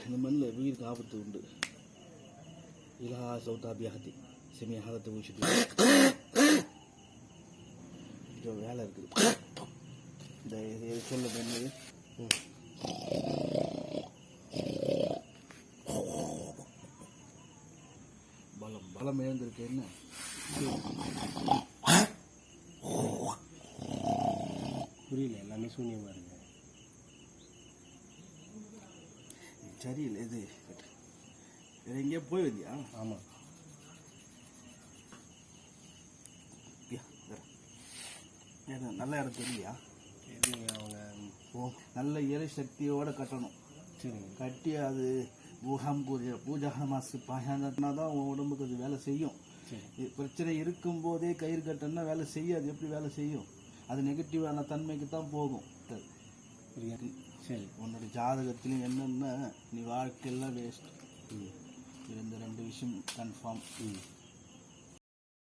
இந்த மண்ணில் உயிருக்கு ஆபத்து உண்டு. இலஹா சௌதாபியாகத்தி செமிய ஹாலத்தை ஊழிச்சுட்டு வேலை இருக்குது. இந்த இது சொல்ல பண்ணது பலம் பலம் இழந்திருக்கு. என்ன புரியல, எல்லாமே சூன்யமாக இருக்கு. சரியில்லை. இது வேற எங்கேயா போய் வந்தியா? ஆமாம். நல்ல இடம் தெரியலையா? அவங்க நல்ல இறை சக்தியோட கட்டணும். சரிங்க. கட்டி அது ஊகம் பூஜா மாசு பாயாங்கன்னா தான் உன் உடம்புக்கு அது வேலை செய்யும். பிரச்சனை இருக்கும்போதே கயிறு கட்டணும்னா வேலை செய்யாது. எப்படி வேலை செய்யும்? அது நெகட்டிவான தன்மைக்கு தான் போகும். சரி, உன்னோட ஜாதகத்திலையும் என்னென்ன நீ வாழ்க்கையெல்லாம் வேஸ்ட். இந்த 2 விஷயம் கன்ஃபார்ம்.